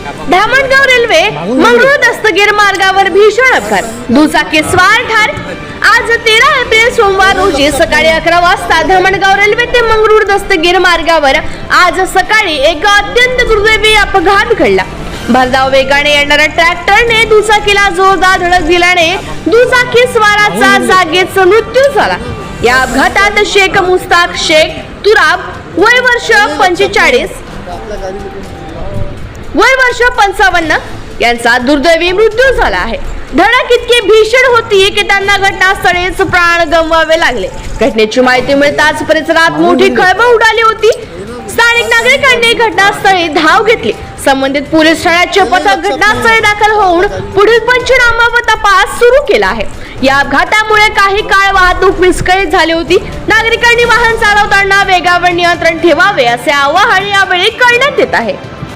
Dhamangaon railway Mangalore दस्तगीर मार्गावर भीषण अपघात, दुचाकी स्वार ठार। आज 13 एप्रिल सोमवार रोजी सकाळी 11 वाजता धामणगाव रेल्वे ते मंगळूर दस्तगीर मार्गावर आज सकाळी एक अत्यंत दुर्दैवी अपघात घडला। भरधाव वेगाने येणाऱ्या ट्रॅक्टरने दुचाकीला जोरदार धडक दिल्याने दुचाकी स्वाराचा जागीच मृत्यू झाला। या अपघातात शेख मुस्ताक शेख तुराब वय वर्ष 45 वय वर्ष 55 यांचा दुर्दैवी मृत्यू झाला आहे। धडक इतकी भीषण होती की त्यांना घटनास्थळीच प्राण गमवावे लागले। घटनेची माहिती मिळताच परिसरात मोठी खळबळ उडाली होती। स्थानिक नागरिकांनी घटनास्थळी धाव घेतली। संबंधित पोलीस ठाण्याचे पथक घटनास्थळी दाखल होऊन पुढील पंचनामा व तपास सुरू केला आहे। या अपघातामुळे काही काळ वाहतूक विस्कळीत झाली होती। नागरिकांनी वाहन चालवताना वेगावर नियंत्रण ठेवावे असे आवाहन यावेळी करण्यात येत आहे।